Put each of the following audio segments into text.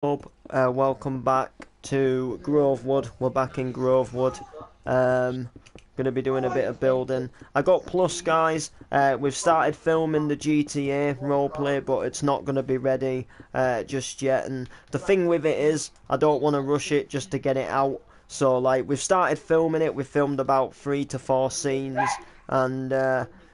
Welcome back to Grovewood. We're back in Grovewood. Gonna be doing a bit of building. I got plus, guys. We've started filming the GTA roleplay, but it's not gonna be ready just yet. And the thing with it is, I don't want to rush it just to get it out. So like, we've started filming it. We filmed about 3 to 4 scenes, and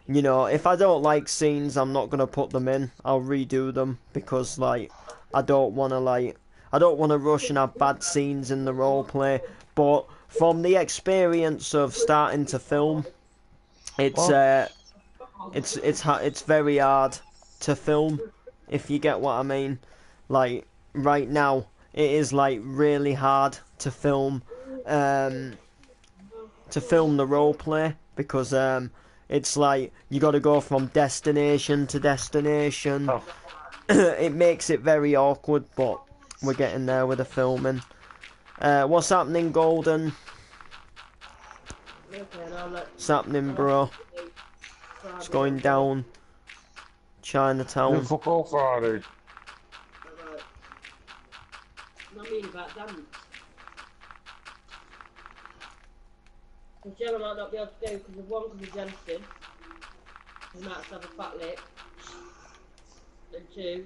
you know, if I don't like scenes, I'm not gonna put them in. I'll redo them because like, I don't want to like. I don't want to rush and have bad scenes in the roleplay, but from the experience of starting to film, it's it's very hard to film, if you get what I mean. Like right now, it is like really hard um, to film the roleplay because it's like you got to go from destination to destination. Oh, It makes it very awkward, but we're getting there with the filming. What's happening, Golden? What's happening, bro? It's going down. you Chinatown. fuck off, Friday. Not mean about dance. Because Gemma might not be able to do because of one, because of Jensen. He might have a fat lip. And two,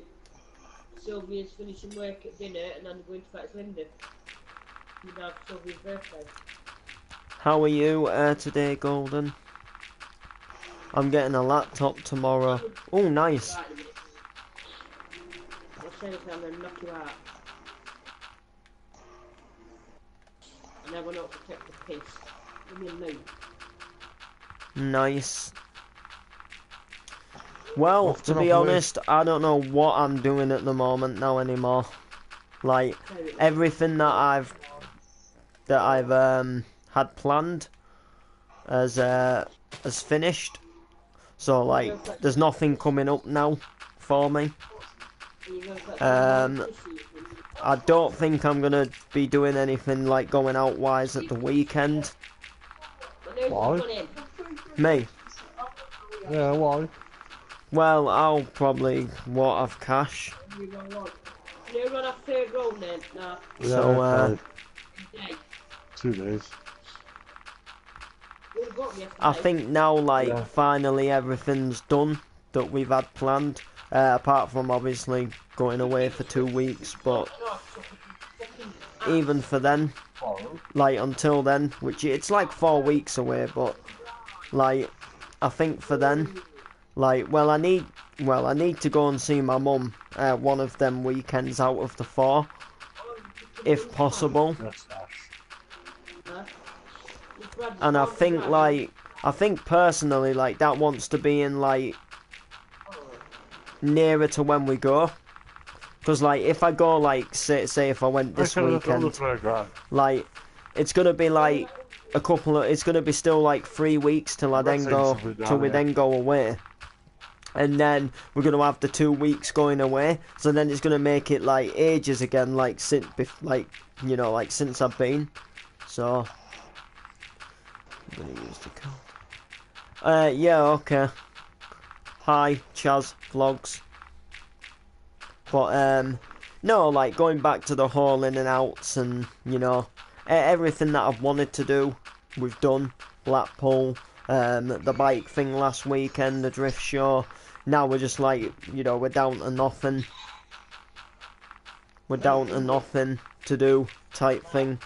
Sylvia's finishing work at dinner and then they're going to fetch Linda. You know, Sylvia's birthday. How are you today, Golden? I'm getting a laptop tomorrow. Oh, nice. Right in a minute. I'll say this, I'm going to knock you out. And everyone else will take the piss. Give me a move. Nice. Well, Off to to be the honest, I don't know what I'm doing at the moment now anymore. Like, everything that I've had planned has finished. So like, there's nothing coming up now for me. I don't think I'm gonna be doing anything like going out wise at the weekend. Why? Me? Yeah, why? Well, I'll probably won't have cash. You run off third row then? No. Yeah, So, okay. Day. 2 days. You got me I yesterday. think now, like, Yeah. finally everything's done that we've had planned. Apart from obviously going away for 2 weeks, but even for then, like until then, which it's like 4 weeks away, but like I think for then, like I need to go and see my mum one of them weekends out of the 4, if possible. Yes, Ash. Huh? And I think personally, like that wants to be in like nearer to when we go. Because like if I go like say if I went this I look on the weekend, playground. like it's gonna be like it's gonna be still like 3 weeks till I then go till we then go away. And then we're gonna have the 2 weeks going away, so then it's gonna make it like ages again, like since you know, like since I've been. So I'm gonna use the code. Yeah, okay. Hi, Chaz Vlogs. But no, like going back to the whole in and outs and you know everything that I've wanted to do, we've done. Blackpool, the bike thing last weekend, the drift show. Now we're just like, you know, we're down to nothing. We're down to nothing to do type thing.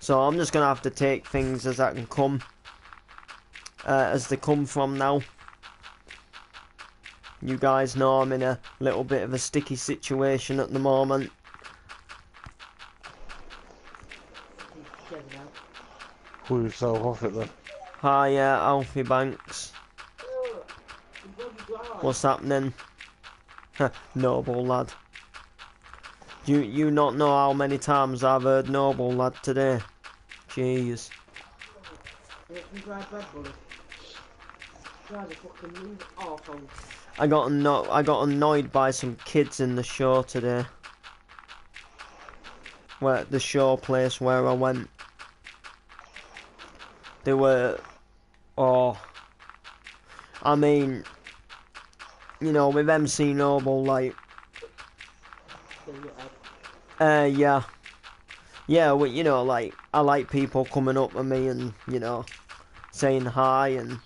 So I'm just gonna have to take things as I can come, as they come from now. You guys know I'm in a little bit of a sticky situation at the moment. Pull yourself off it then. Hi, Alfie Banks. What's happening? Noble lad. You not know how many times I've heard noble lad today? Jeez. I got annoyed by some kids in the show today. Where the show place where I went. They were, oh, I mean, you know, with MC Noble, like, Yeah. Yeah, well, you know, like, I like people coming up to me and, you know, saying hi and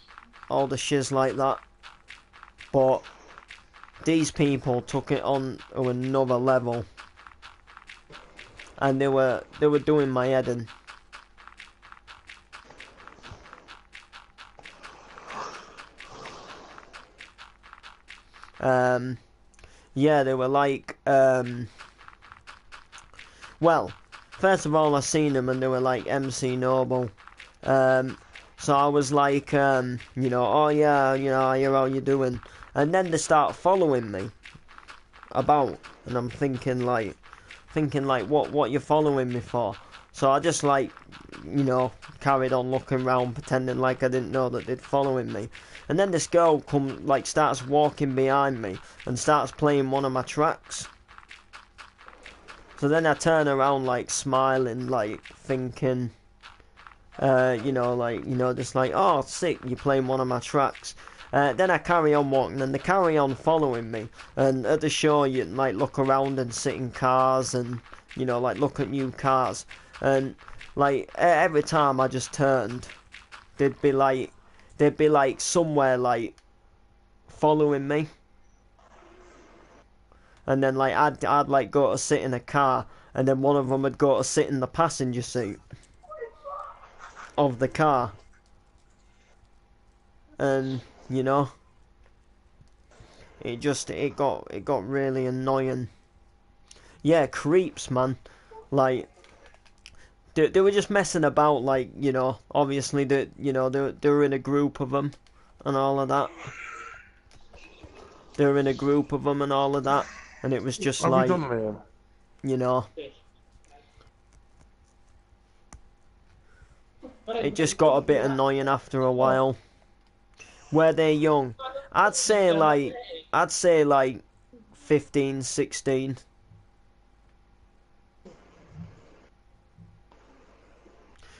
all the shiz like that. But these people took it on to another level. And they were doing my head in. Um, yeah, they were like, well, first of all, I seen them and they were like MC Noble. Um, so I was like, you know, oh yeah, you know, how you doing? And then they start following me about, and I'm thinking like, what you following me for? So I just like, you know, carried on looking around, pretending like I didn't know that they'd following me. And then this girl starts walking behind me and starts playing one of my tracks. So then I turn around like smiling, like thinking, just like, oh, sick, you're playing one of my tracks. Then I carry on walking, and they carry on following me. And at the show, you like look around and sit in cars, and you know, like look at new cars. And like every time I just turned, they'd be like somewhere like following me. And then like I'd like go to sit in a car, and then one of them would go to sit in the passenger seat of the car. And you know, it got really annoying. Yeah, creeps, man. Like they were just messing about, like, you know, obviously they were in a group of them and all of that. They were in a group of them and all of that, and it was just Have you like, done, Liam? you know, it just got a bit annoying after a while. Where they're young, I'd say like I'd say like 15, 16.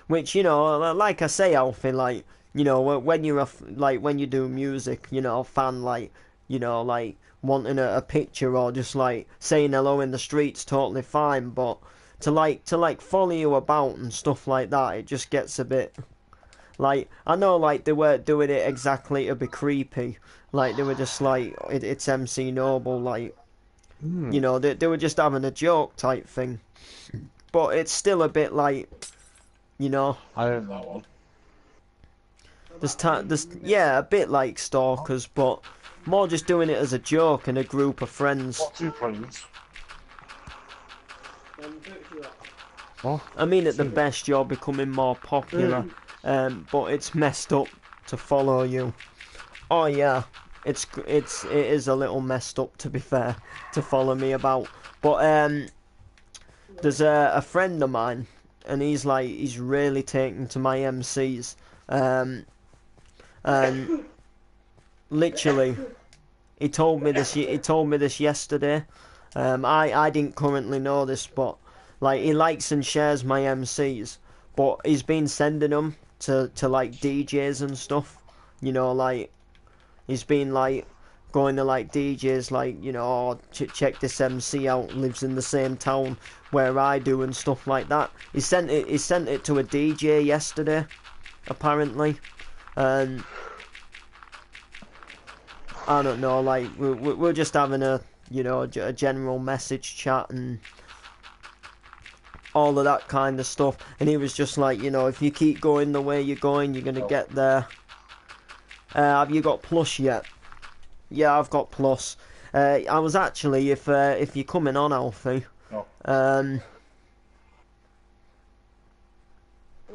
Which, you know, like I say, Alfie, like, you know, when you're when you do music, you know, fan, like, you know, like wanting a picture or just like saying hello in the streets, totally fine. But to follow you about and stuff like that, it just gets a bit like, I know, like, they weren't doing it exactly to be creepy. Like, they were just like, it's MC Noble, like, you know, they were just having a joke type thing. But it's still a bit like, you know, I didn't that one. there's yeah, a bit like stalkers, but more just doing it as a joke and a group of friends. What, 2 planes? Um, What? I mean, at the best, you're becoming more popular, but it's messed up to follow you. Oh yeah, it is a little messed up, to be fair, to follow me about. But there's a friend of mine, and he's really taken to my MCs, and literally he told me this. He told me this yesterday. I didn't currently know this, but like, he likes and shares my MCs, but he's been sending them to like DJs and stuff. You know, like, he's been like going to like DJs, like, you know, oh, check this MC out, lives in the same town where I do and stuff like that. He sent it to a DJ yesterday, apparently, and I don't know, like, we're just having a, you know, a general message chat and all of that kind of stuff. And he was just like, you know, if you keep going the way you're going, you're gonna get there. Have you got plus yet? Yeah, I've got plus. I was actually, if you're coming on, Alfie, No. Oh,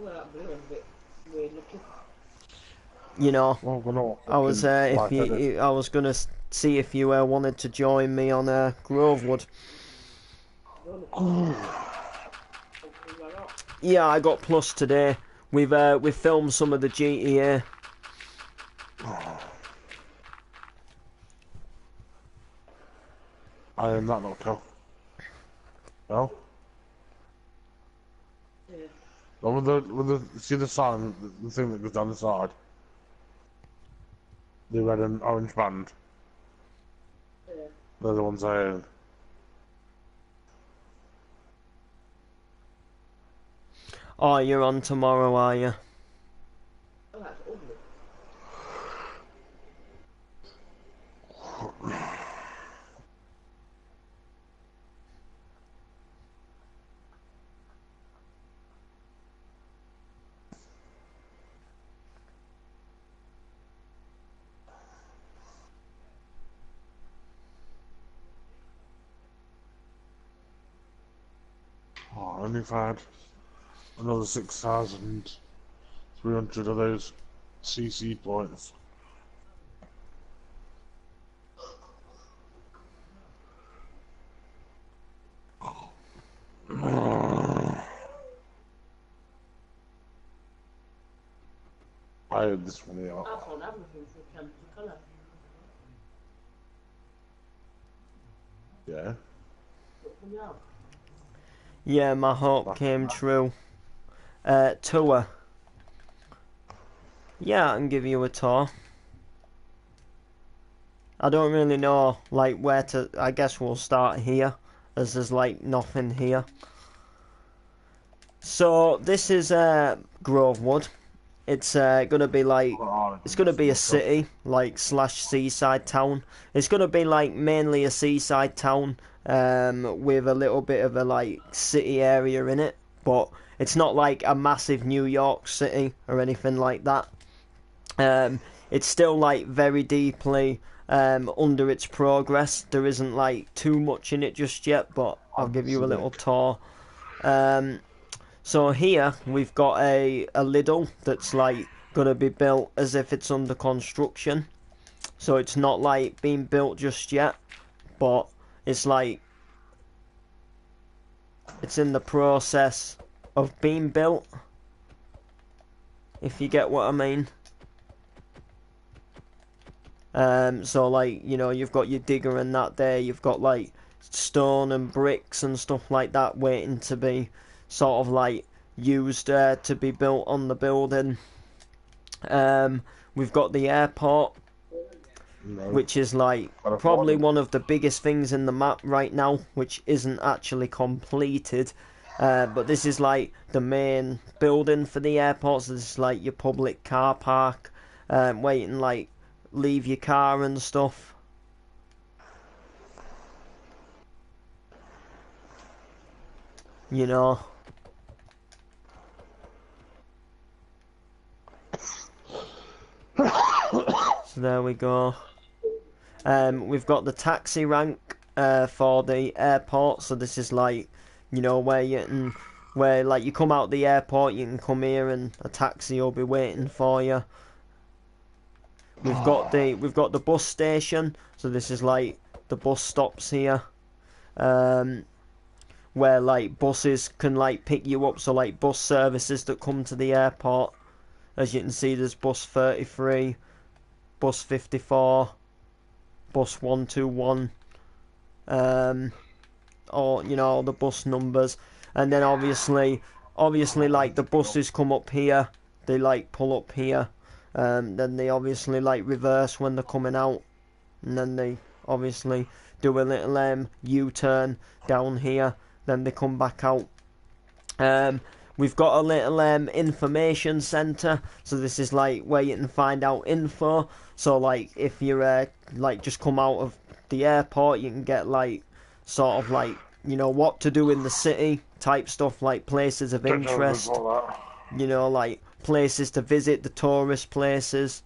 that blue one's a bit weird looking. you know, Well, we're not I was if fucking you, I was gonna see if you wanted to join me on Grovewood. Yeah, I got plus today. We've filmed some of the GTA. I am that not cool. No? Yeah. No, with the see the sign, the thing that goes down the side. The red and orange band. Yeah. They're the ones I own. Oh, you're on tomorrow, are you? Oh, that's ugly. Oh, only if I had another 6,300 of those CC points. I had this one here. I can't have nothing for Champion Colour. Yeah. What can you have? Yeah, my hope came true. Tour. Yeah, I can give you a tour. I don't really know, like, where to... I guess we'll start here, as there's, like, nothing here. So, this is, Grovewood. It's, gonna be, like... It's gonna be a city, like, slash seaside town. It's gonna be, like, mainly a seaside town, with a little bit of a, like, city area in it. But it's not, like, a massive New York City or anything like that. It's still, like, very deeply under its progress. There isn't, like, too much in it just yet, but I'll give you a little tour. So here we've got a Lidl that's, like, gonna be built as if it's under construction. So it's not, like, being built just yet, but it's, like, it's in the process of being built, if you get what I mean. So, like, you know, you've got your digger and that there, you've got, like, stone and bricks and stuff like that waiting to be sort of, like, used to be built on the building. We've got the airport, which is, like, probably one of the biggest things in the map right now, which isn't actually completed. But this is, like, the main building for the airport, so this is, like, your public car park, where you can, like, leave your car and stuff. You know. So there we go. We've got the taxi rank for the airport, so this is, like, you know, where you can, where, like, you come out the airport, you can come here and a taxi will be waiting for you. We've got the bus station, so this is, like, the bus stops here, where, like, buses can, like, pick you up, so, like, bus services that come to the airport. As you can see, there's bus 33, bus 54, bus 121, or, you know, all the bus numbers. And then obviously, like, the buses come up here, they, like, pull up here. Then they obviously, like, reverse when they're coming out, and then they obviously do a little U-turn down here, then they come back out. We've got a little information centre, so this is, like, where you can find out info. So, like, if you're like, just come out of the airport, you can get, like, sort of, like, you know, what to do in the city type stuff, like places of interest, you know, like places to visit, the tourist places.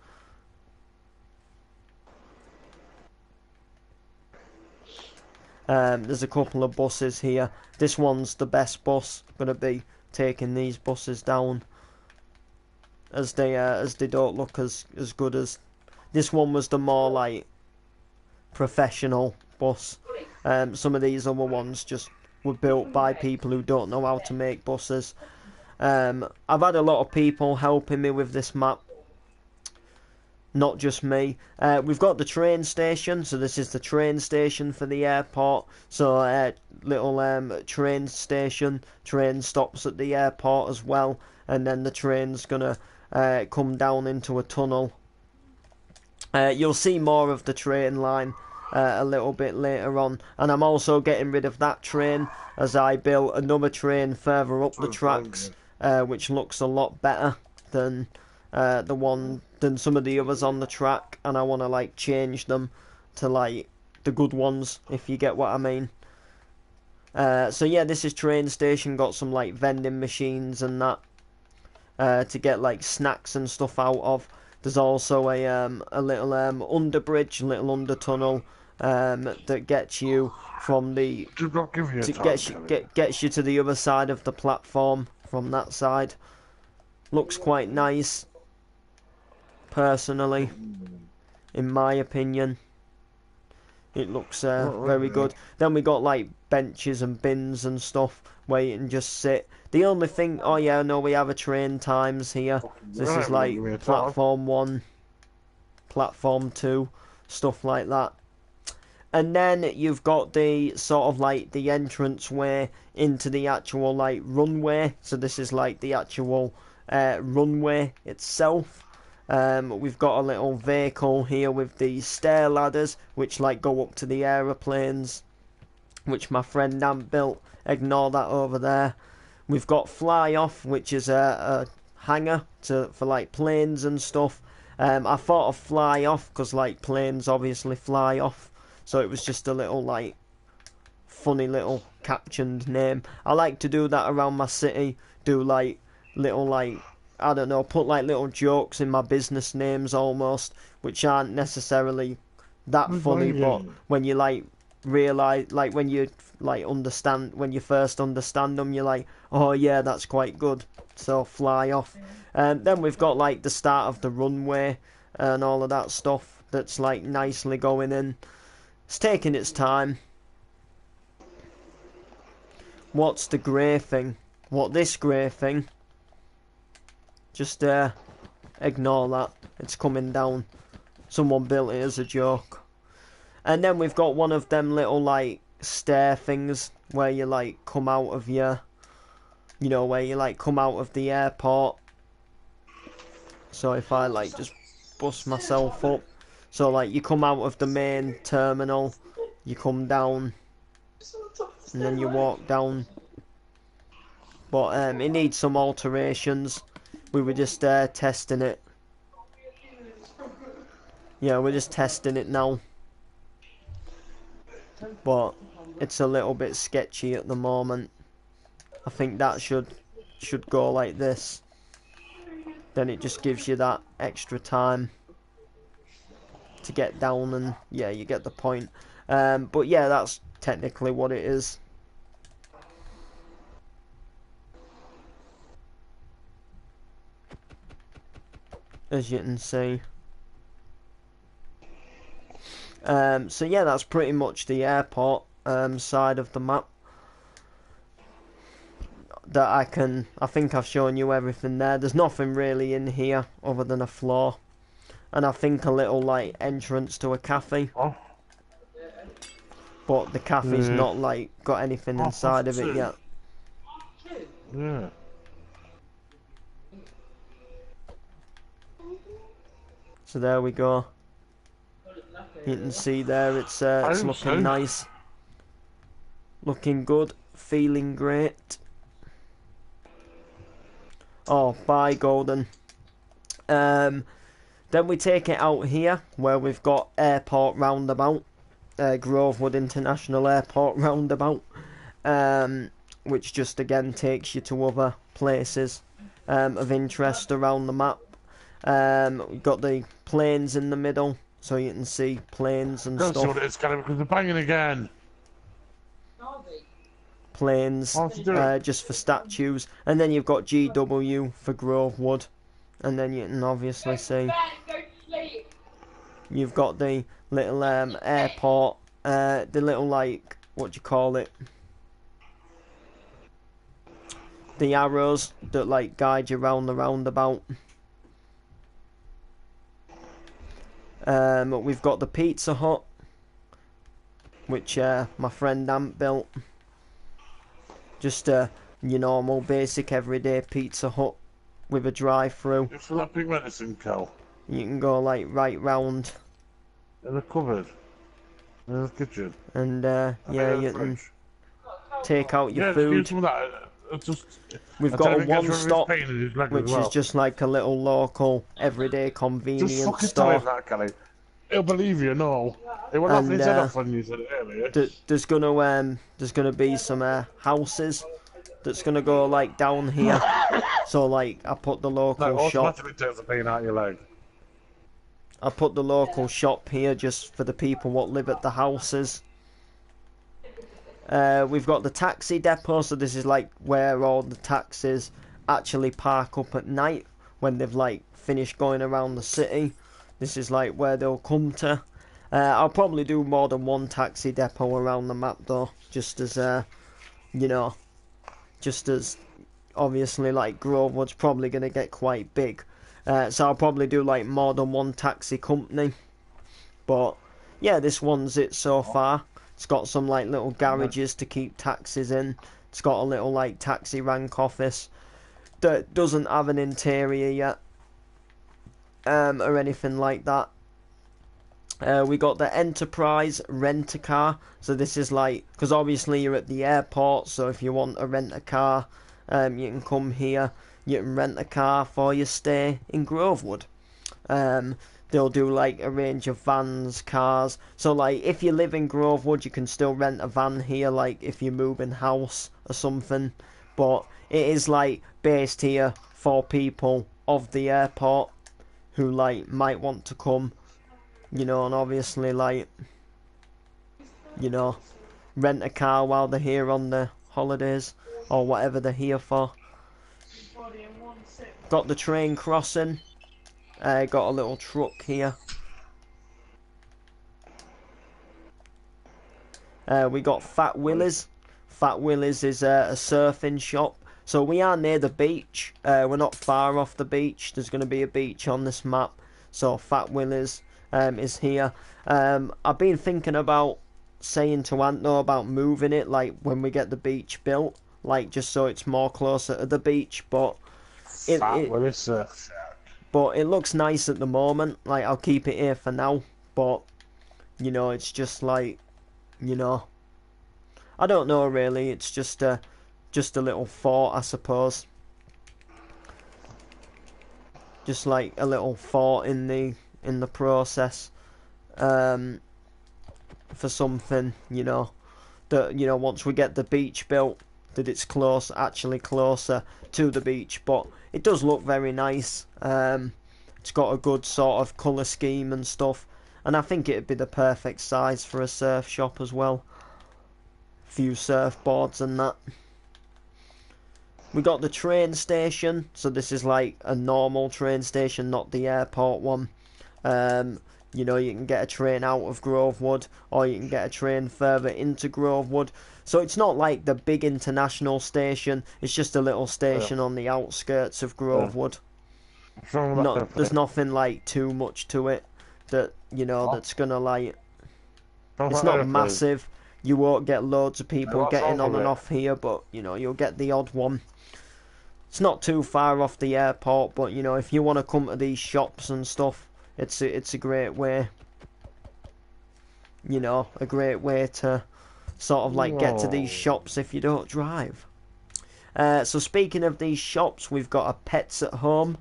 There's a couple of buses here. This one's the best bus. I'm gonna be taking these buses down, as they don't look as good as this one was the more, like, professional bus. Some of these other ones just were built by people who don't know how to make buses. I've had a lot of people helping me with this map, not just me. We've got the train station, so this is the train station for the airport. So little train station, train stops at the airport as well, and then the train's gonna come down into a tunnel. You'll see more of the train line a little bit later on, and I'm also getting rid of that train as I built another train further up the tracks. which looks a lot better than than some of the others on the track, and I want to like change them to like the good ones, if you get what I mean. So yeah, this is train station, got some like vending machines and that to get like snacks and stuff out of. There's also a little under bridge, little under tunnel that gets you from the Did not give you a time, gets you to the other side of the platform from that side. Looks quite nice, personally, in my opinion. It looks very good. Then we got like benches and bins and stuff where you can just sit. The only thing, oh yeah, no, we have a train times here. This is like platform 1, platform 2, stuff like that. And then you've got the sort of like the entrance way into the actual like runway. So this is like the actual runway itself. We've got a little vehicle here with the stair ladders, which like go up to the aeroplanes, which my friend Ant built. Ignore that over there. We've got fly off, which is a hangar for like planes and stuff. I thought of fly off because like planes obviously fly off, so it was just a little like funny little captioned name. I like to do that around my city. Do like little like, I don't know, put like little jokes in my business names almost, which aren't necessarily that funny, but when you like realise, like when you like understand, when you first understand them, you're like, oh yeah, that's quite good. So fly off. Then we've got like the start of the runway and all of that stuff that's like nicely going in. It's taking its time. What's the grey thing? What, this grey thing? Just ignore that. It's coming down. Someone built it as a joke. And then we've got one of them little like stair things where you like come out of your, you know, where you like come out of the airport. So if I like just bust myself up, so like you come out of the main terminal, you come down, and then you walk down. But it needs some alterations. We were just testing it. Yeah, we're just testing it now. But it's a little bit sketchy at the moment. I think that should go like this. Then it just gives you that extra time to get down, and yeah, you get the point. But yeah, that's technically what it is. As you can see. So yeah, that's pretty much the airport side of the map. That I think I've shown you everything there. There's nothing really in here other than a floor. And I think a little like entrance to a cafe. Oh. But the cafe's not like got anything inside of it yet. Yeah. So there we go. You can see there it's looking nice. Looking good. Feeling great. Oh, bye Golden. Then we take it out here where we've got airport roundabout. Grovewood International Airport roundabout. Which just again takes you to other places of interest around the map. We've got the planes in the middle, so you can see planes and stuff. See what it is, because they're banging again. Planes, just for statues, and then you've got GW for Grovewood, and then you can obviously see you've got the little airport, the little like, what do you call it? The arrows that like guide you round the roundabout. We've got the Pizza Hut, which my friend Ant built. Just your normal, basic, everyday Pizza Hut with a drive-through. It's for that big medicine cow. You can go like right round. In the cupboard. In the kitchen. And yeah, you can take out your yeah, food. Some of that it's just. We've I got tell a him he gets one rid of his stop, pain in his leg as which is well. just like a little local, everyday Just convenience fucking tell store. him that, Kelly. He'll believe you, no. He was laughing And his head off when you said it earlier. there's gonna be some houses that's gonna go like down here. So like I put the Like, local shop. automatically takes the pain out of your leg. I put the local shop here just for the people what live at the houses. We've got the taxi depot, so this is like where all the taxis actually park up at night when they've like finished going around the city. This is like where they'll come to. I'll probably do more than one taxi depot around the map though, just as you know, just as obviously like Grovewood's probably going to get quite big. So I'll probably do like more than one taxi company. But yeah, this one's it so far. It's got some like little garages to keep taxis in. It's got a little like taxi rank office that doesn't have an interior yet, or anything like that. We got the Enterprise Rent-A-Car. So this is like, because obviously you're at the airport, so if you want to rent a car, you can come here. You can rent a car for your stay in Grovewood. They'll do like a range of vans, cars. So like if you live in Grovewood, you can still rent a van here, like if you're moving house or something. But it is like based here for people of the airport who like might want to come, you know, and obviously like, you know, rent a car while they're here on the holidays or whatever they're here for. Got the train crossing. Got a little truck here. We got Fat Willie's. Fat Willie's is a surfing shop. So we are near the beach. We're not far off the beach. There's going to be a beach on this map. So Fat Willie's is here. I've been thinking about saying to Anto about moving it, like when we get the beach built, like just so it's more closer to the beach. But but it looks nice at the moment. Like I'll keep it here for now. But you know, it's just like, you know, I don't know really. It's just a little fort, I suppose. Just like a little fort in the process. For something, you know, that, you know, once we get the beach built, that it's actually closer to the beach. But it does look very nice. It's got a good sort of colour scheme and stuff, and I think it'd be the perfect size for a surf shop as well. Few surfboards and that. We got the train station, so this is like a normal train station, not the airport one. You know, you can get a train out of Grovewood, or you can get a train further into Grovewood. So it's not like the big international station, it's just a little station on the outskirts of Grovewood. There's nothing like too much to it that, you know, that's gonna like, it's not massive. You won't get loads of people getting on and off here, but you know, you'll get the odd one. It's not too far off the airport, but you know, if you want to come to these shops and stuff, it's a great way. You know, a great way to sort of like get to these shops if you don't drive. So speaking of these shops, we've got a Pets at Home,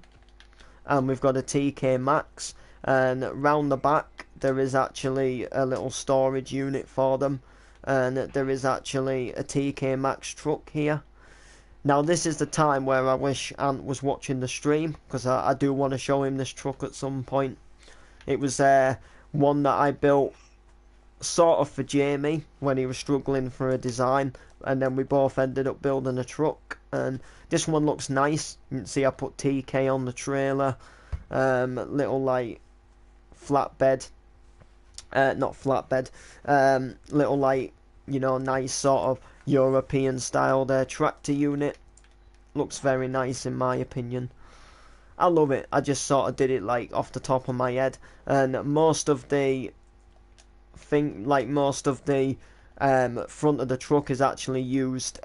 and we've got a TK Maxx, and round the back there is actually a little storage unit for them, and there is actually a TK Maxx truck here. Now this is the time where I wish Ant was watching the stream, because I do want to show him this truck at some point. It was one that I built sort of for Jamie when he was struggling for a design, and then we both ended up building a truck, and this one looks nice. You can see I put TK on the trailer, little like flatbed, not flatbed, little like, you know, nice sort of European style there tractor unit. Looks very nice in my opinion. I love it. I just sort of did it like off the top of my head, and most of the front of the truck is actually used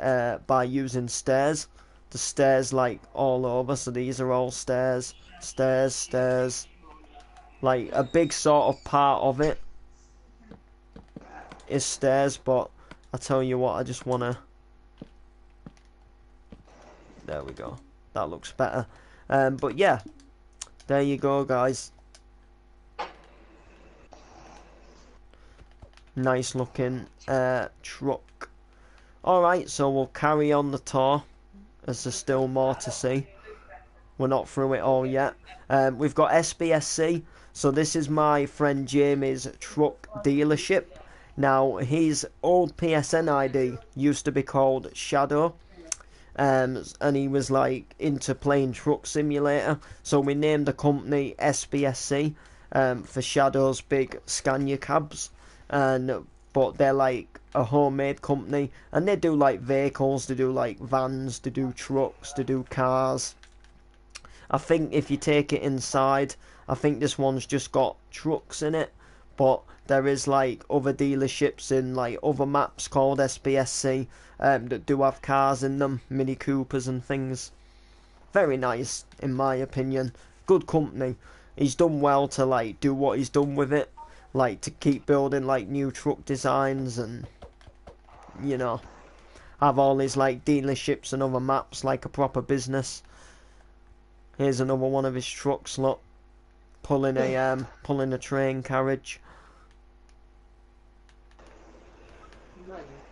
by using stairs. The stairs like all over, so these are all stairs. Like a big sort of part of it is stairs, but I tell you what, I just wanna There we go. That looks better. But yeah, there you go, guys. Nice looking truck. Alright, so we'll carry on the tour, as there's still more to see. We're not through it all yet. We've got SBSC. So this is my friend Jamie's truck dealership. Now, his old PSN ID used to be called Shadow. And he was like into playing Truck Simulator. So we named the company SBSC for Shadow's big Scania cabs. But they're like a homemade company, and they do like vehicles, they do like vans, they do trucks, they do cars. I think if you take it inside, I think this one's just got trucks in it, but there is like other dealerships in like other maps called SBSC that do have cars in them, Mini Coopers and things. Very nice in my opinion. Good company. He's done well to like do what he's done with it, like to keep building like new truck designs and, you know, have all his like dealerships and other maps like a proper business. Here's another one of his trucks, look, pulling a train carriage.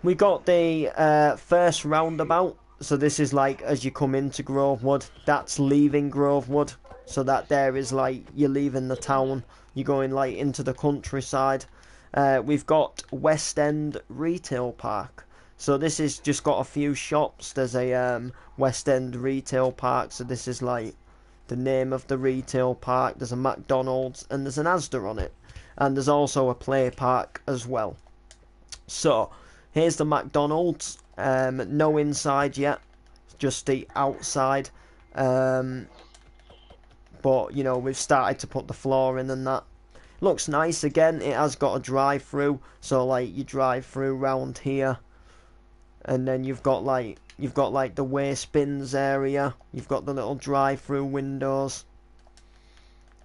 We got the first roundabout, so this is like as you come into Grovewood, that's leaving Grovewood, so that there is like you're leaving the town, you're going like into the countryside. We've got West End Retail Park, so this is just got a few shops. There's a West End Retail Park, so this is like the name of the retail park. There's a McDonald's and there's an Asda on it, and there's also a play park as well. So here's the McDonald's. No inside yet, just the outside. But you know, we've started to put the floor in and that. Looks nice. Again, it has got a drive-through, so like you drive through round here, and then you've got like the waste bins area. You've got the little drive-through windows.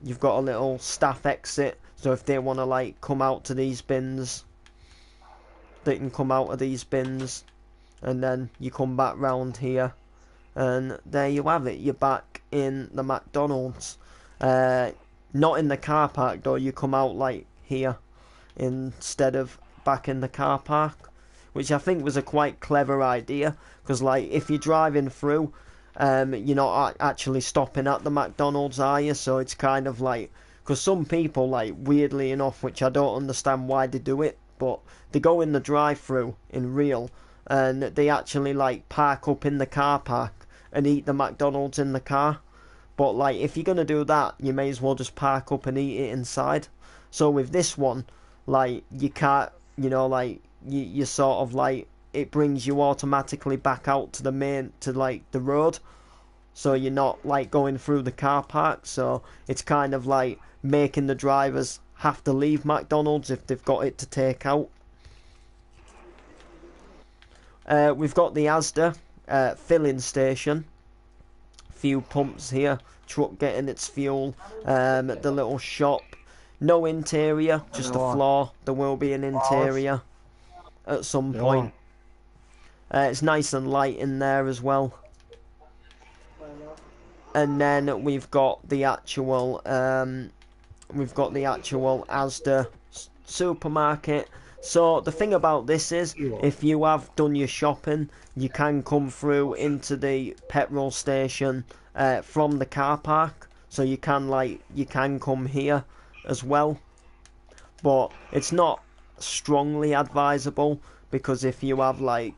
You've got a little staff exit, so if they want to like come out to these bins, they can come out of these bins, and then you come back round here, and there you have it. You're back in the McDonald's. Not in the car park though. You come out like here instead of back in the car park, which I think was a quite clever idea, because like if you're driving through, you're not actually stopping at the McDonald's, are you? So it's kind of like, because some people, like weirdly enough, which I don't understand why they do it, but they go in the drive-through in real, and they actually like park up in the car park and eat the McDonald's in the car. But like if you're gonna do that, you may as well just park up and eat it inside. So with this one, like you can't, you know, like you sort of like, it brings you automatically back out to the main, to like the road, so you're not like going through the car park. So it's kind of like making the drivers have to leave McDonald's if they've got it to take out. We've got the Asda filling station. Few pumps here, truck getting its fuel, the little shop. No interior, just the floor. There will be an interior at some point. It's nice and light in there as well. And then we've got the actual Asda supermarket. So the thing about this is, if you have done your shopping, you can come through into the petrol station from the car park. So you can come here as well, but it's not strongly advisable, because if you have like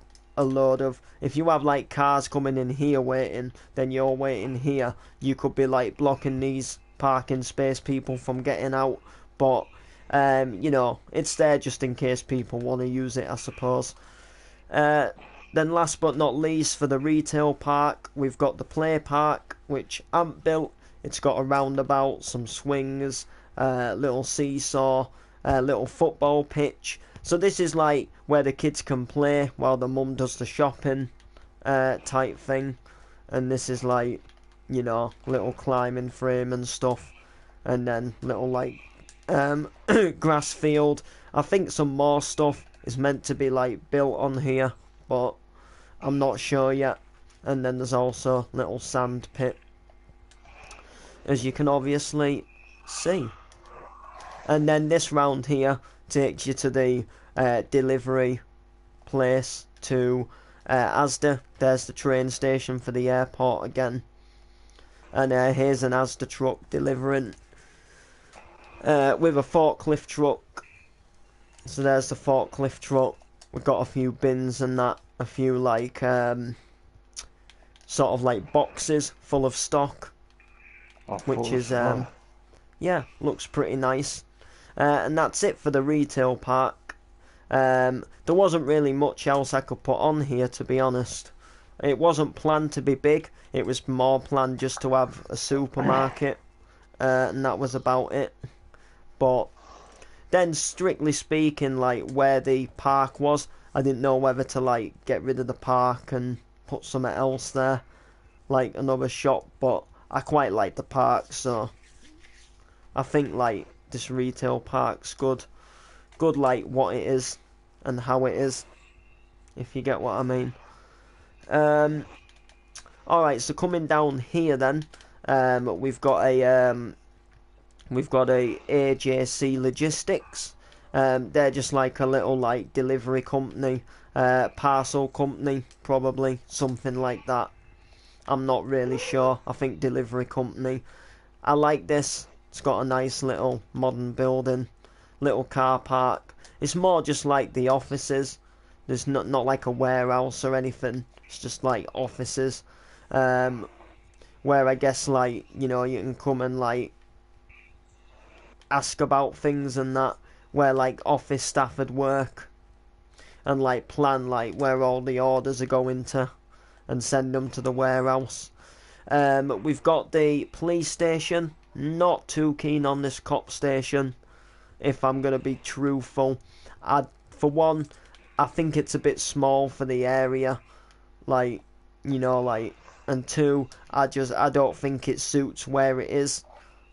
if you have like cars coming in here waiting, then you're waiting here, you could be like blocking these parking space people from getting out. But you know, it's there just in case people want to use it, I suppose. Then last but not least, for the retail park, we've got the play park, which Ant built. It's got a roundabout, some swings, little seesaw, little football pitch. So this is like where the kids can play while the mum does the shopping type thing. And this is like, you know, little climbing frame and stuff. And then little like grass field. I think some more stuff is meant to be like built on here, but I'm not sure yet. and then there's also little sand pit, as you can obviously see. And then this round here takes you to the delivery place to Asda. There's the train station for the airport again. And here's an Asda truck delivering with a forklift truck. So there's the forklift truck. We've got a few bins and that, a few like sort of like boxes full of stock, which is yeah, looks pretty nice. And that's it for the retail park. There wasn't really much else I could put on here, to be honest. It wasn't planned to be big. It was more planned just to have a supermarket, and that was about it. But then, strictly speaking, like where the park was, I didn't know whether to like get rid of the park and put something else there, like another shop. But I quite like the park, so I think like this retail park's good like what it is and how it is, if you get what I mean. Alright, so coming down here then, we've got a AJC Logistics. They're just like a little like delivery company, parcel company, probably something like that. I'm not really sure. I think delivery company. I like this. It's got a nice little modern building, little car park. It's more just like the offices. There's not like a warehouse or anything. It's just like offices, where I guess like, you know, you can come and like ask about things and that, where like office staff would work and like plan like where all the orders are going to and send them to the warehouse. We've got the police station. Not too keen on this cop station, if I'm going to be truthful. For one, I think it's a bit small for the area, like, you know, like, and two, I don't think it suits where it is.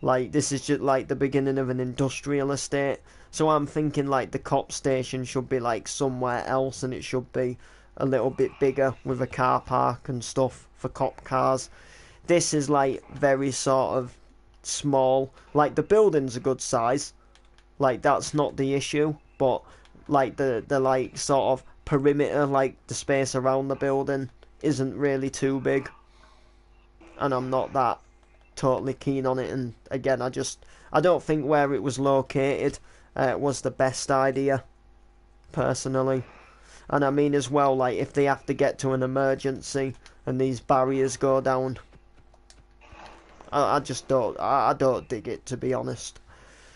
Like, this is just like the beginning of an industrial estate, so I'm thinking like the cop station should be like somewhere else, and it should be a little bit bigger with a car park and stuff for cop cars. This is like very sort of small. Like the building's a good size, like that's not the issue, but like the like sort of perimeter, like the space around the building isn't really too big, and I'm not that totally keen on it. And again, I don't think where it was located was the best idea, personally. And I mean as well, like if they have to get to an emergency and these barriers go down, I just don't. I don't dig it, to be honest.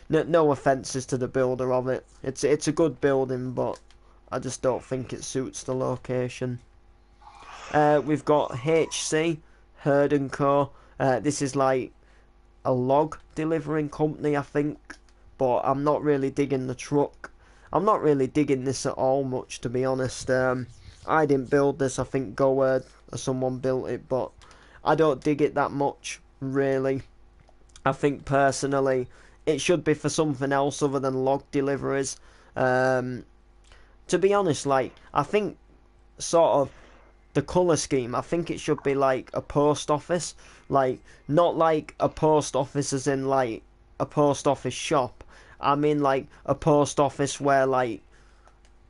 No offences to the builder of it. It's a good building, but I just don't think it suits the location. We've got HC Herd and Co. This is like a log delivering company, I think, but I'm not really digging the truck. I'm not really digging this at all much, to be honest. I didn't build this. I think GoWord or someone built it, but I don't dig it that much, really. I think personally it should be for something else other than log deliveries. To be honest, like I think sort of the colour scheme, I think it should be like a post office, like not like a post office as in like a post office shop. I mean like a post office where like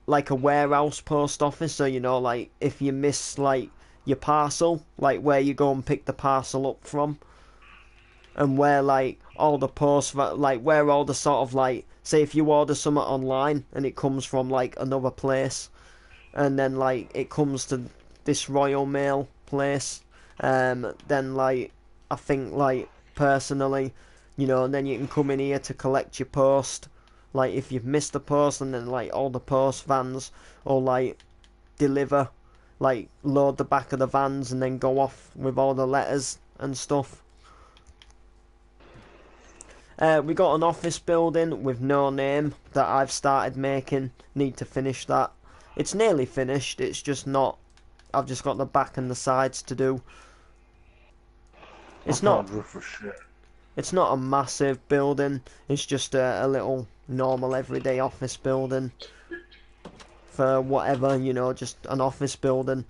a warehouse post office, so you know, like if you miss like your parcel, like where you go and pick the parcel up from, and where like all the post, like where all the sort of like, say if you order something online and it comes from like another place, and then like it comes to this Royal Mail place, then like I think like personally, you know, and then you can come in here to collect your post, like if you've missed the post, and then like all the post vans or like deliver, like load the back of the vans and then go off with all the letters and stuff. We got an office building with no name that I've started making. Need to finish that. It's nearly finished. It's just not. I've just got the back and the sides to do. It's not. It's not a massive building. It's just a little normal everyday office building for whatever, you know, just an office building.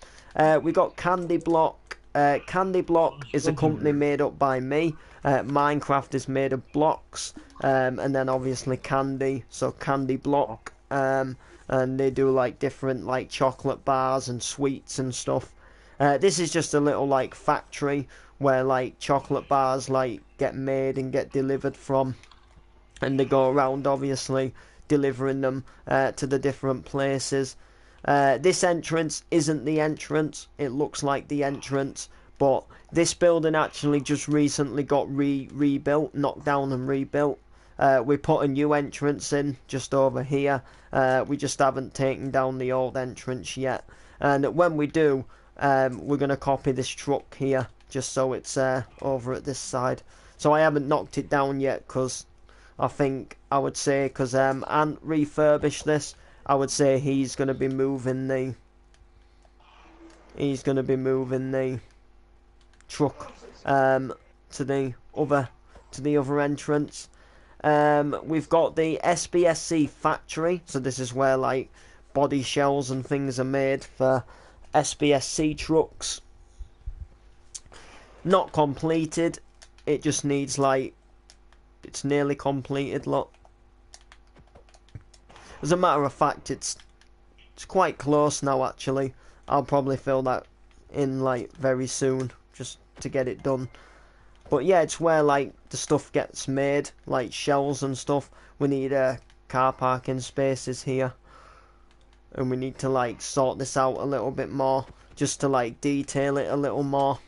We got Candy Block Candy Block is a company made up by me. Minecraft is made of blocks, and then obviously Candy, so Candy Block, and they do like different like chocolate bars and sweets and stuff. This is just a little like factory where like chocolate bars like get made and get delivered from, and they go around obviously delivering them to the different places. This entrance isn't the entrance, it looks like the entrance, but this building actually just recently got rebuilt, knocked down and rebuilt. We put a new entrance in just over here. We just haven't taken down the old entrance yet, and when we do, we're going to copy this truck here just so it's over at this side. So I haven't knocked it down yet because I think I would say because Ant refurbished this, I would say he's going to be moving the truck to the other entrance. We've got the SBSC factory, so this is where like body shells and things are made for SBSC trucks. Not completed, it just needs like, it's nearly completed, look. As a matter of fact, it's quite close now actually. I'll probably fill that in like very soon just to get it done. But yeah, it's where like the stuff gets made, like shells and stuff. We need car parking spaces here, and we need to like sort this out a little bit more just to like detail it a little more,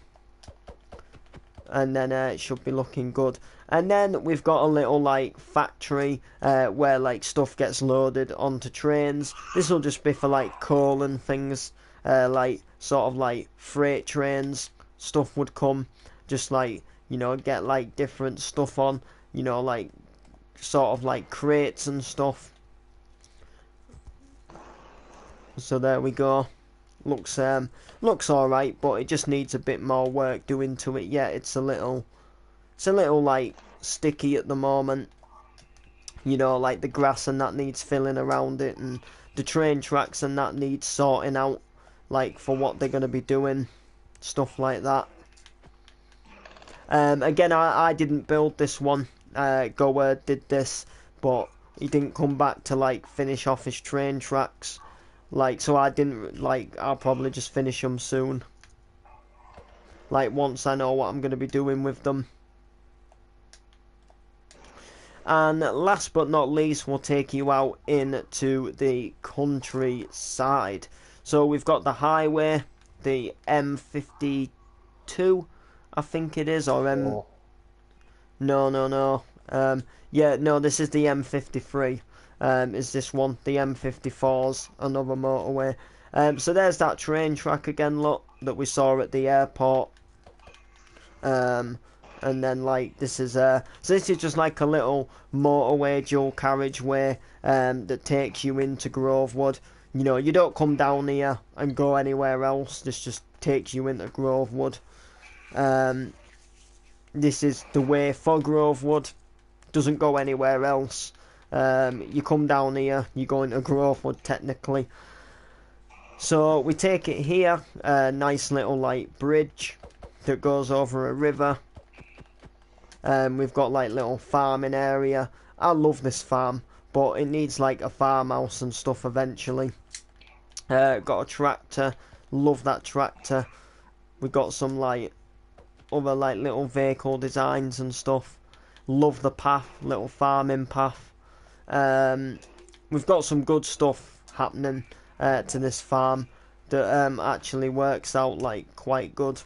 and then it should be looking good. And then we've got a little like factory where like stuff gets loaded onto trains. This will just be for like coal and things, like sort of like freight trains. Stuff would come, just like, you know, get like different stuff on, you know, like sort of like crates and stuff. So there we go. Looks alright, but it just needs a bit more work doing to it yet. It's a little like sticky at the moment, you know, like the grass and that needs filling around it, and the train tracks and that needs sorting out, like for what they're going to be doing, stuff like that. Again, I didn't build this one, Gower did this, but he didn't come back to like finish off his train tracks, like, so I didn't, like, I'll probably just finish them soon, like once I know what I'm going to be doing with them. And last but not least, we'll take you out into the countryside. So we've got the highway, the M52, I think it is, or M... No. Yeah, no, this is the M53. Is this one? The M54's another motorway. So there's that train track again, look, that we saw at the airport. And then like this is so this is just like a little motorway, dual carriageway that takes you into Grovewood. You know, you don't come down here and go anywhere else. This just takes you into Grovewood. This is the way for Grovewood. Doesn't go anywhere else. You come down here, you go into Grovewood technically. So we take it here, a nice little like bridge that goes over a river. We've got like little farming area. I love this farm, but it needs like a farmhouse and stuff eventually. Got a tractor, love that tractor. We got some like other like little vehicle designs and stuff. Love the path, little farming path. We've got some good stuff happening to this farm that actually works out like quite good.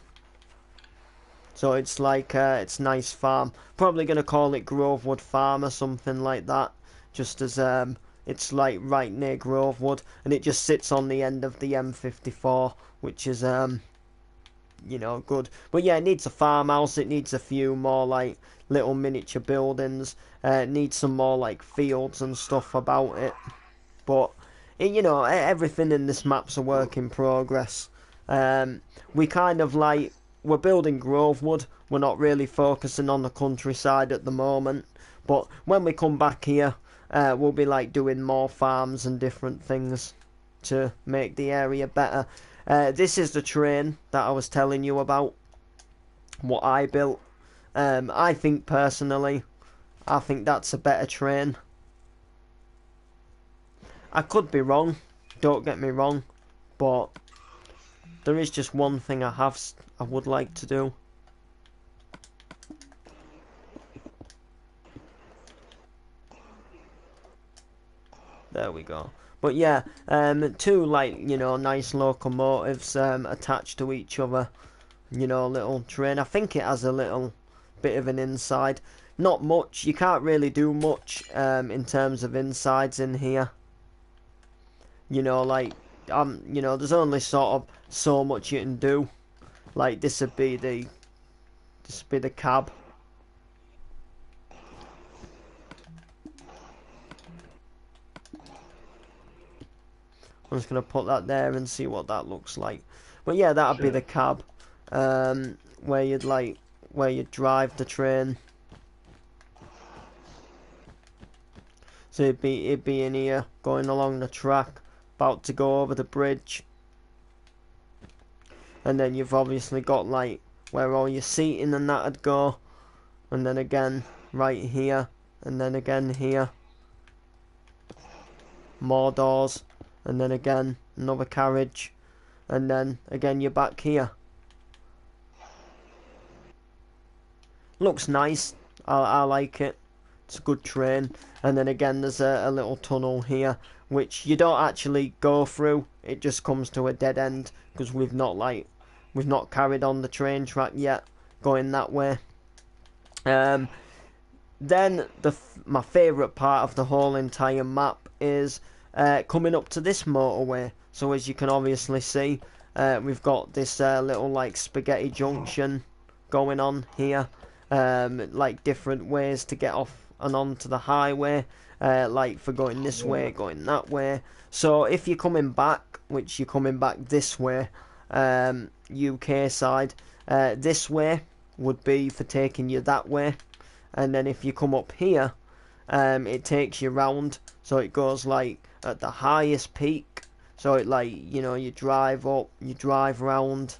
So it's like, it's nice farm. Probably going to call it Grovewood Farm or something like that. Just as, it's like right near Grovewood. And it just sits on the end of the M54. Which is, you know, good. But yeah, it needs a farmhouse. It needs a few more like little miniature buildings. It needs some more like fields and stuff about it. But, you know, everything in this map's a work in progress. We kind of like... We're building Grovewood, we're not really focusing on the countryside at the moment, but when we come back here, we'll be like doing more farms and different things to make the area better. This is the train that I was telling you about. What I built. I think personally, I think that's a better train. I could be wrong, don't get me wrong, but there is just one thing I would like to do. There we go. But yeah, two like, you know, nice locomotives attached to each other. You know, little train. I think it has a little bit of an inside. Not much. You can't really do much in terms of insides in here. You know, like you know, there's only sort of so much you can do. Like this would be the cab. I'm just gonna put that there and see what that looks like. But yeah, that'd be the cab, where you'd drive the train. So it'd be in here, going along the track, about to go over the bridge. And then you've obviously got like where all your seating and that'd go, and then again right here, and then again here. More doors. And then again, another carriage. And then again, you're back here. Looks nice. I like it. It's a good train. And then again, there's a little tunnel here, which you don't actually go through. It just comes to a dead end because we've not carried on the train track yet, going that way. Then my favourite part of the whole entire map is coming up to this motorway. So as you can obviously see, we've got this little like spaghetti junction going on here, like different ways to get off and onto the highway, like for going this way, going that way. So if you're coming back, which you're coming back this way, UK side, this way would be for taking you that way, and then if you come up here, it takes you round, so it goes like at the highest peak, so it like, you know, you drive up, you drive round,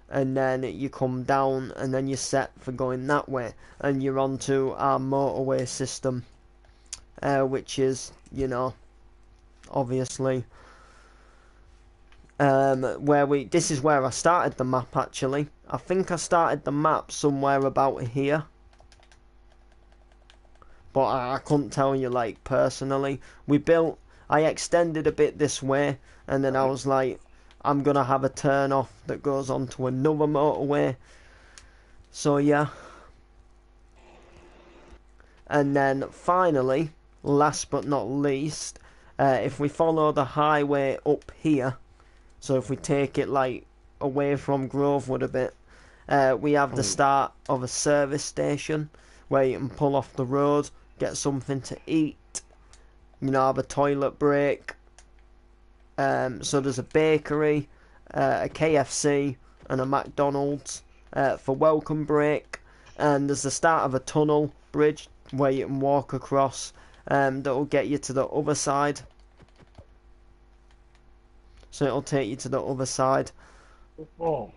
and then you come down, and then you're set for going that way, and you're onto our motorway system, which is, you know, obviously this is where I started the map actually. I think I started the map somewhere about here, but I couldn't tell you like personally. I extended a bit this way, and then I was like, I'm gonna have a turn off that goes onto another motorway. So yeah. And then finally, last but not least, if we follow the highway up here, so if we take it like away from Grovewood a bit, we have the start of a service station where you can pull off the road, get something to eat, you know, have a toilet break. So there's a bakery, a KFC and a McDonald's for welcome break, and there's the start of a tunnel bridge where you can walk across, that will get you to the other side. So it'll take you to the other side. Oh.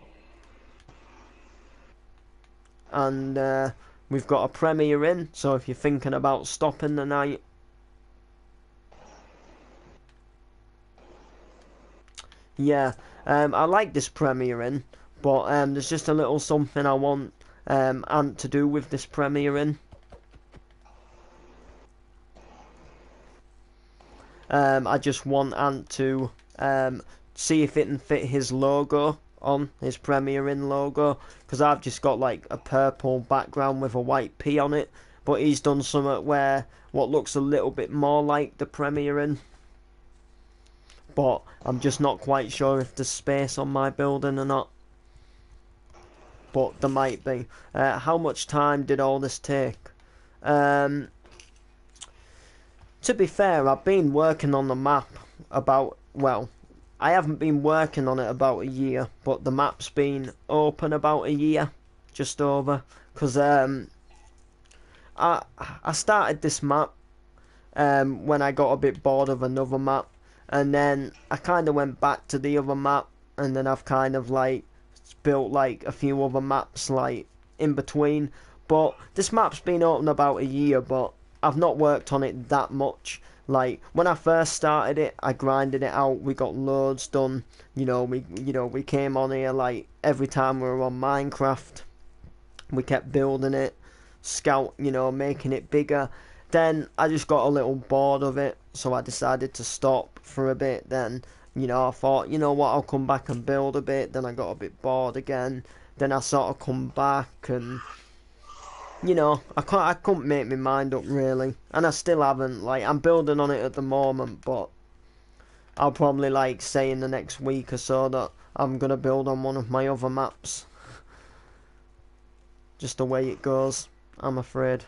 And we've got a Premier Inn, so if you're thinking about stopping the night, yeah, I like this Premier Inn, but there's just a little something I want Ant to do with this Premier Inn. I just want Ant to see if it can fit his logo on, his Premier Inn logo, because I've just got like a purple background with a white P on it, but he's done something where what looks a little bit more like the Premier Inn. But I'm just not quite sure if there's space on my building or not. But there might be. How much time did all this take? To be fair, I've been working on the map about, well, I haven't been working on it about a year, but the map's been open about a year, just over, because I started this map when I got a bit bored of another map, and then I kind of went back to the other map, and then I've kind of like built like a few other maps like in between. But this map's been open about a year, but I've not worked on it that much. Like when I first started it, I grinded it out. We got loads done. We came on here like every time we were on Minecraft. We kept building it, making it bigger. Then I just got a little bored of it, so I decided to stop for a bit. Then, I thought, you know what, I'll come back and build a bit. Then I got a bit bored again. Then I sort of come back and, I couldn't make my mind up really. And I still haven't. Like, I'm building on it at the moment, but I'll probably, like, say in the next week or so that I'm going to build on one of my other maps. Just the way it goes, I'm afraid.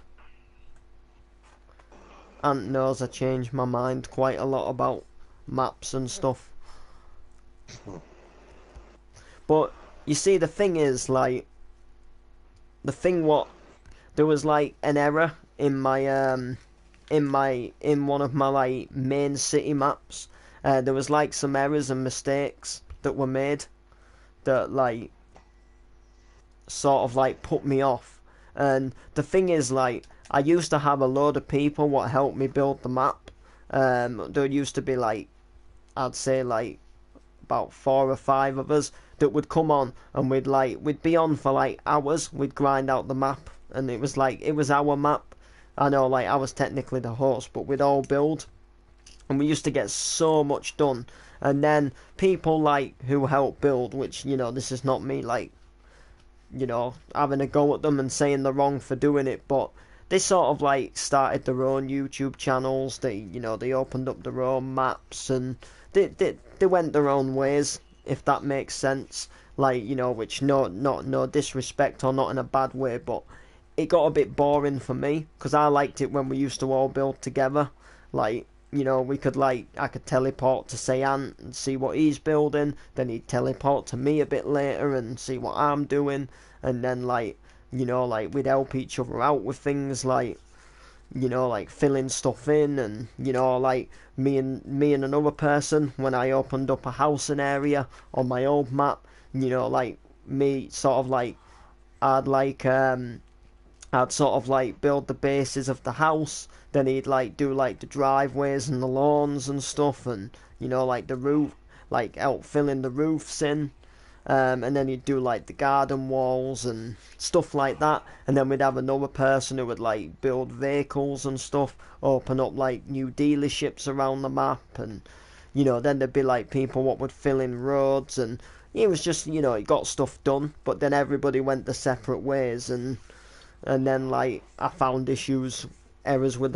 Ant knows I changed my mind quite a lot about maps and stuff. But you see, the thing is, like, there was like an error in my in one of my like main city maps. There was like some errors and mistakes that were made that like sort of like put me off. And the thing is, like, I used to have a load of people what helped me build the map. There used to be like, I'd say like about 4 or 5 of us that would come on, and we'd be on for like hours. We'd grind out the map, and it was our map. I know, like, I was technically the host, but we'd all build, and we used to get so much done. And then people like who helped build, which, this is not me like, having a go at them and saying they're wrong for doing it, but they sort of like started their own YouTube channels. They opened up their own maps, and they went their own ways, if that makes sense. Like, which no disrespect or not in a bad way, but it got a bit boring for me, because I liked it when we used to all build together. Like, we could I could teleport to say Ant and see what he's building, then he'd teleport to me a bit later and see what I'm doing, and then like we'd help each other out with things like filling stuff in, and like me and another person, when I opened up a housing area on my old map, like me sort of like I'd sort of like build the bases of the house, then he'd like do like the driveways and the lawns and stuff, and like the roof, like help filling the roofs in, and then he'd do like the garden walls and stuff like that. And then we'd have another person who would like build vehicles and stuff, open up like new dealerships around the map, and then there'd be like people what would fill in roads, and it was just it got stuff done. But then everybody went their separate ways, and then like I found errors with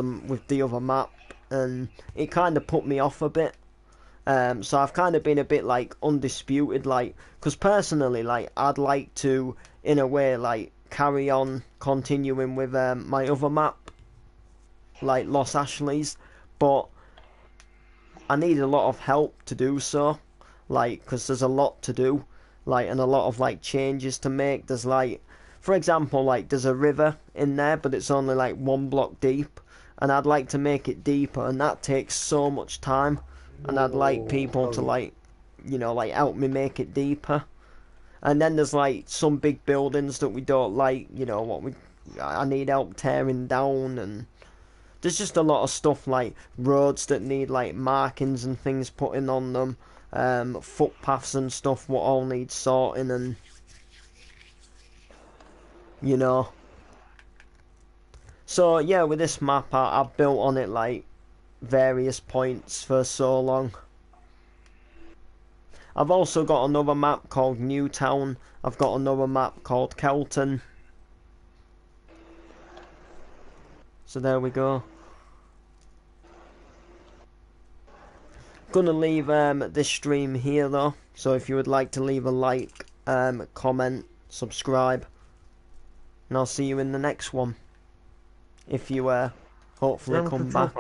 the other map, and it kind of put me off a bit. So I've kind of been a bit like undisputed, like, because personally, like, I'd like to, in a way, like, carry on continuing with my other map, like Los Ashleys, but I need a lot of help to do so, like, because there's a lot to do, like, and a lot of like changes to make. There's like, for example, like, there's a river in there, but it's only like 1 block deep, and I'd like to make it deeper, and that takes so much time. And I'd like people to like help me make it deeper. And then there's like some big buildings that we don't like, I need help tearing down, and there's just a lot of stuff like roads that need like markings and things putting on them, footpaths and stuff what all need sorting, and So yeah, with this map I've built on it like various points for so long. I've also got another map called Newtown. I've got another map called Kelton. So there we go. Gonna leave this stream here though, so if you would like to leave a like, comment, subscribe, and I'll see you in the next one, if you hopefully come back.